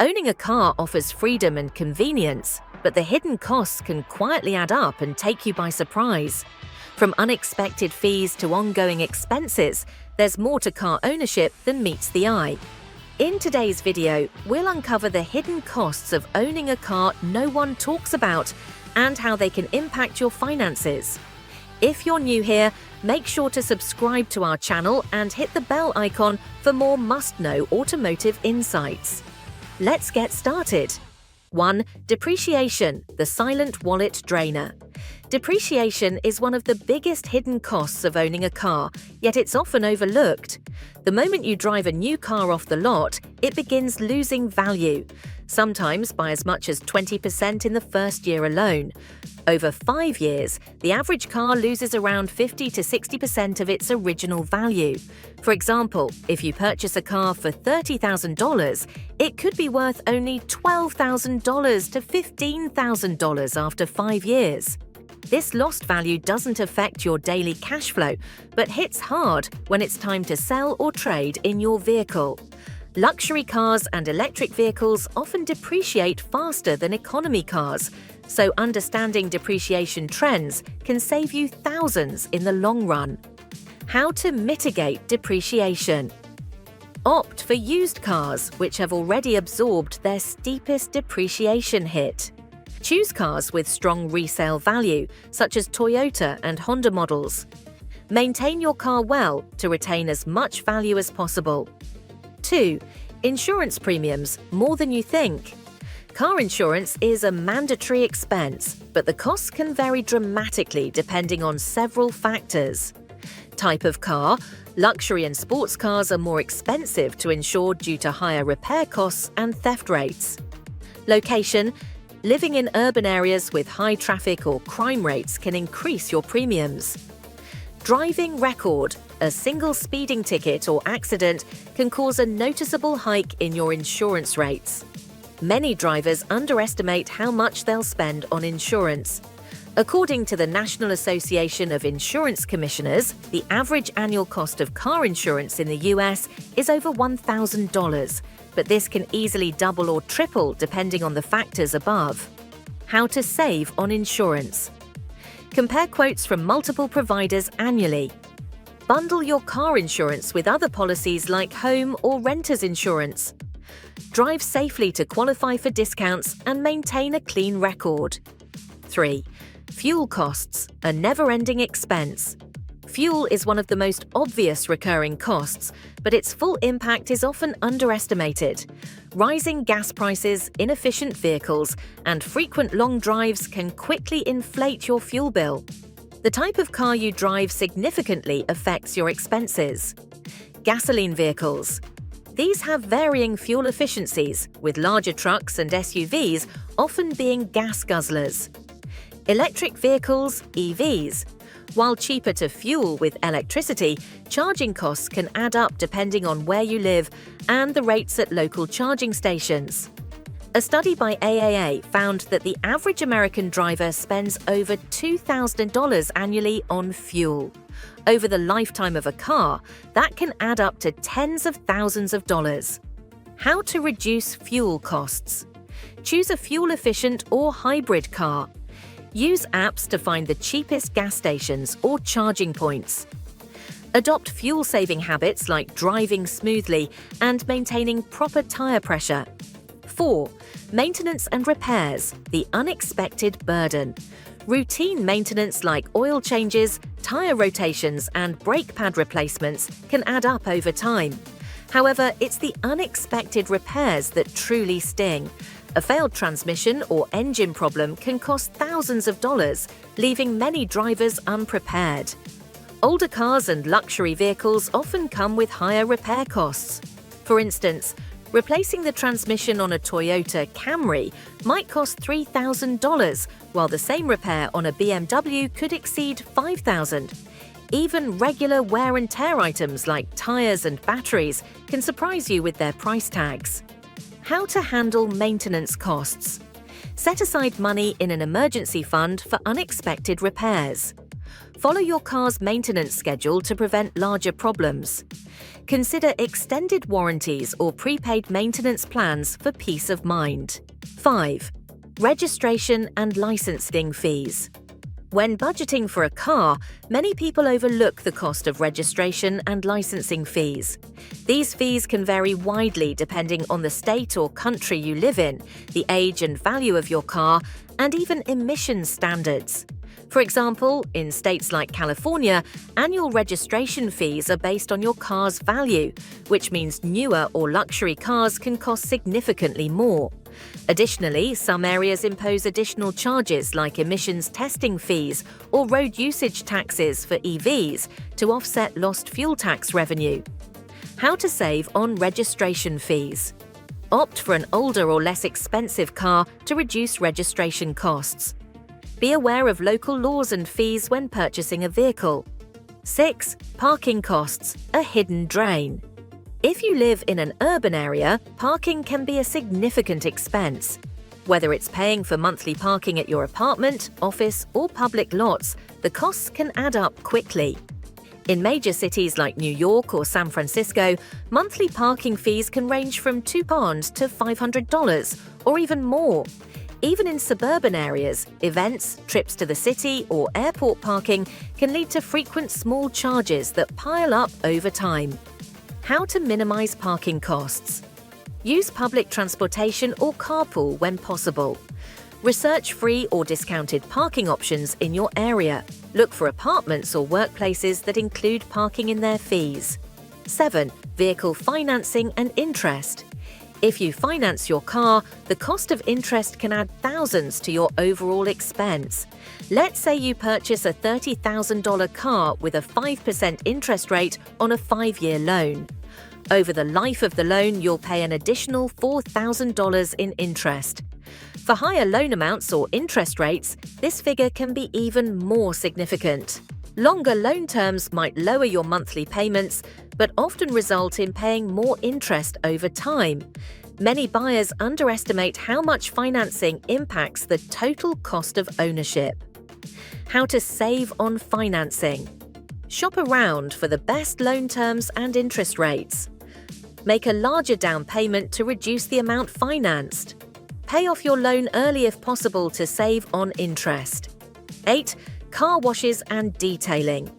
Owning a car offers freedom and convenience, but the hidden costs can quietly add up and take you by surprise. From unexpected fees to ongoing expenses, there's more to car ownership than meets the eye. In today's video, we'll uncover the hidden costs of owning a car no one talks about and how they can impact your finances. If you're new here, make sure to subscribe to our channel and hit the bell icon for more must-know automotive insights. Let's get started. 1. Depreciation, the silent wallet drainer. Depreciation is one of the biggest hidden costs of owning a car, yet it's often overlooked. The moment you drive a new car off the lot, it begins losing value, sometimes by as much as 20% in the first year alone. Over 5 years, the average car loses around 50 to 60% of its original value. For example, if you purchase a car for $30,000, it could be worth only $12,000 to $15,000 after 5 years. This lost value doesn't affect your daily cash flow, but hits hard when it's time to sell or trade in your vehicle. Luxury cars and electric vehicles often depreciate faster than economy cars, so understanding depreciation trends can save you thousands in the long run. How to mitigate depreciation. Opt for used cars, which have already absorbed their steepest depreciation hit. Choose cars with strong resale value, such as Toyota and Honda models. Maintain your car well to retain as much value as possible. 2. Insurance premiums, more than you think. Car insurance is a mandatory expense, but the costs can vary dramatically depending on several factors. Type of car. Luxury and sports cars are more expensive to insure due to higher repair costs and theft rates. Location. Living in urban areas with high traffic or crime rates can increase your premiums. Driving record. A single speeding ticket or accident can cause a noticeable hike in your insurance rates. Many drivers underestimate how much they'll spend on insurance. According to the National Association of Insurance Commissioners, the average annual cost of car insurance in the US is over $1,000, but this can easily double or triple depending on the factors above. How to save on insurance. Compare quotes from multiple providers annually. Bundle your car insurance with other policies like home or renter's insurance. Drive safely to qualify for discounts and maintain a clean record. 3. Fuel costs, a never-ending expense. Fuel is one of the most obvious recurring costs, but its full impact is often underestimated. Rising gas prices, inefficient vehicles, and frequent long drives can quickly inflate your fuel bill. The type of car you drive significantly affects your expenses. Gasoline vehicles. These have varying fuel efficiencies, with larger trucks and SUVs often being gas guzzlers. Electric vehicles, EVs. While cheaper to fuel with electricity, charging costs can add up depending on where you live and the rates at local charging stations. A study by AAA found that the average American driver spends over $2,000 annually on fuel. Over the lifetime of a car, that can add up to tens of thousands of dollars. How to reduce fuel costs. Choose a fuel-efficient or hybrid car. Use apps to find the cheapest gas stations or charging points. Adopt fuel-saving habits like driving smoothly and maintaining proper tire pressure. 4. Maintenance and repairs, the unexpected burden. Routine maintenance like oil changes, tire rotations, and brake pad replacements can add up over time. However, it's the unexpected repairs that truly sting. A failed transmission or engine problem can cost thousands of dollars, leaving many drivers unprepared. Older cars and luxury vehicles often come with higher repair costs. For instance, replacing the transmission on a Toyota Camry might cost $3,000, while the same repair on a BMW could exceed $5,000. Even regular wear and tear items like tires and batteries can surprise you with their price tags. How to handle maintenance costs. Set aside money in an emergency fund for unexpected repairs. Follow your car's maintenance schedule to prevent larger problems. Consider extended warranties or prepaid maintenance plans for peace of mind. 5. Registration and licensing fees. When budgeting for a car, many people overlook the cost of registration and licensing fees. These fees can vary widely depending on the state or country you live in, the age and value of your car, and even emissions standards. For example, in states like California, annual registration fees are based on your car's value, which means newer or luxury cars can cost significantly more. Additionally, some areas impose additional charges like emissions testing fees or road usage taxes for EVs to offset lost fuel tax revenue. How to save on registration fees. Opt for an older or less expensive car to reduce registration costs. Be aware of local laws and fees when purchasing a vehicle. 6. Parking costs, a hidden drain. If you live in an urban area, parking can be a significant expense. Whether it's paying for monthly parking at your apartment, office, or public lots, the costs can add up quickly. In major cities like New York or San Francisco, monthly parking fees can range from £2 to $500 or even more. Even in suburban areas, events, trips to the city, or airport parking can lead to frequent small charges that pile up over time. How to minimize parking costs. Use public transportation or carpool when possible. Research free or discounted parking options in your area. Look for apartments or workplaces that include parking in their fees. 7. Vehicle financing and interest. If you finance your car, the cost of interest can add thousands to your overall expense. Let's say you purchase a $30,000 car with a 5% interest rate on a 5-year loan. Over the life of the loan, you'll pay an additional $4,000 in interest. For higher loan amounts or interest rates, this figure can be even more significant. Longer loan terms might lower your monthly payments, but often result in paying more interest over time. Many buyers underestimate how much financing impacts the total cost of ownership. How to save on financing. Shop around for the best loan terms and interest rates. Make a larger down payment to reduce the amount financed. Pay off your loan early if possible to save on interest. 8. Car washes and detailing.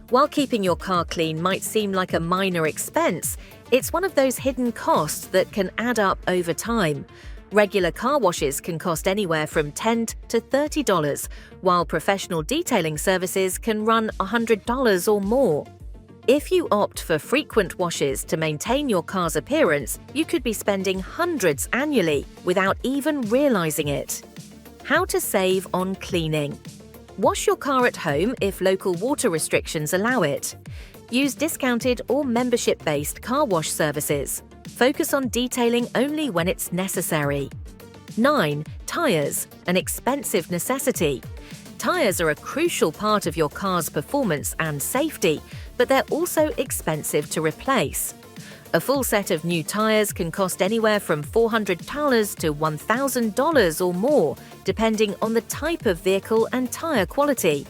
While keeping your car clean might seem like a minor expense, it's one of those hidden costs that can add up over time. Regular car washes can cost anywhere from $10 to $30, while professional detailing services can run $100 or more. If you opt for frequent washes to maintain your car's appearance, you could be spending hundreds annually without even realizing it. How to save on cleaning. Wash your car at home if local water restrictions allow it. Use discounted or membership-based car wash services. Focus on detailing only when it's necessary. 9. Tires, an expensive necessity. Tires are a crucial part of your car's performance and safety, but they're also expensive to replace. A full set of new tires can cost anywhere from $400 to $1,000 or more, depending on the type of vehicle and tire quality.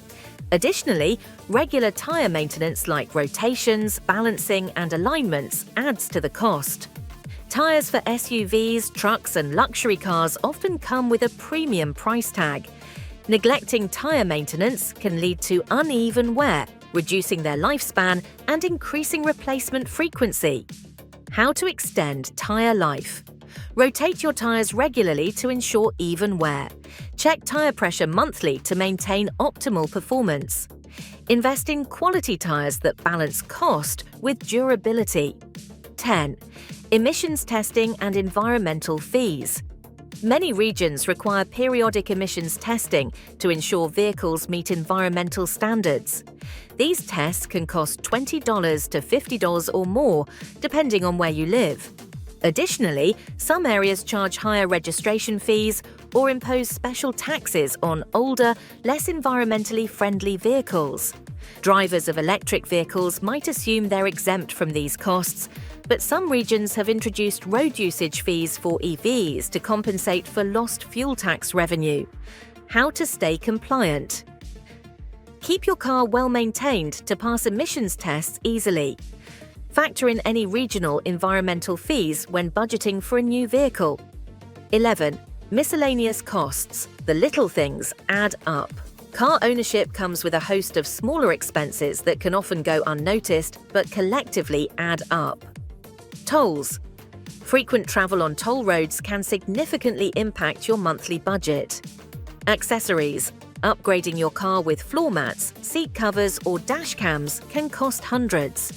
Additionally, regular tire maintenance like rotations, balancing, and alignments adds to the cost. Tires for SUVs, trucks, and luxury cars often come with a premium price tag. Neglecting tire maintenance can lead to uneven wear, reducing their lifespan and increasing replacement frequency. How to extend tire life. Rotate your tires regularly to ensure even wear. Check tire pressure monthly to maintain optimal performance. Invest in quality tires that balance cost with durability. 10. Emissions testing and environmental fees. Many regions require periodic emissions testing to ensure vehicles meet environmental standards. These tests can cost $20 to $50 or more, depending on where you live. Additionally, some areas charge higher registration fees or impose special taxes on older, less environmentally friendly vehicles. Drivers of electric vehicles might assume they're exempt from these costs, but some regions have introduced road usage fees for EVs to compensate for lost fuel tax revenue. How to stay compliant. Keep your car well maintained to pass emissions tests easily. Factor in any regional environmental fees when budgeting for a new vehicle. 11. Miscellaneous costs. The little things add up. Car ownership comes with a host of smaller expenses that can often go unnoticed but collectively add up. Tolls. Frequent travel on toll roads can significantly impact your monthly budget. Accessories. Upgrading your car with floor mats, seat covers, or dash cams can cost hundreds.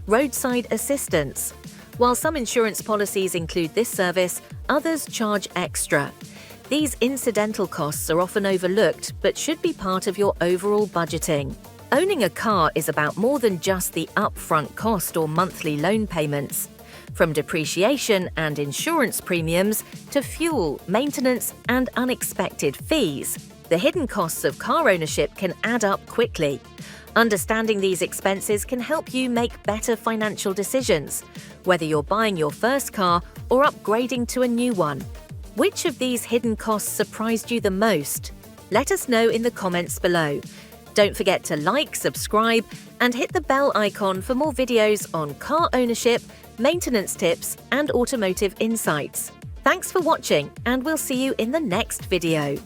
Roadside assistance. While some insurance policies include this service, others charge extra. These incidental costs are often overlooked but should be part of your overall budgeting. Owning a car is about more than just the upfront cost or monthly loan payments. From depreciation and insurance premiums to fuel, maintenance, and unexpected fees, the hidden costs of car ownership can add up quickly. Understanding these expenses can help you make better financial decisions, whether you're buying your first car or upgrading to a new one. Which of these hidden costs surprised you the most? Let us know in the comments below. Don't forget to like, subscribe, and hit the bell icon for more videos on car ownership, maintenance tips, and automotive insights. Thanks for watching, and we'll see you in the next video.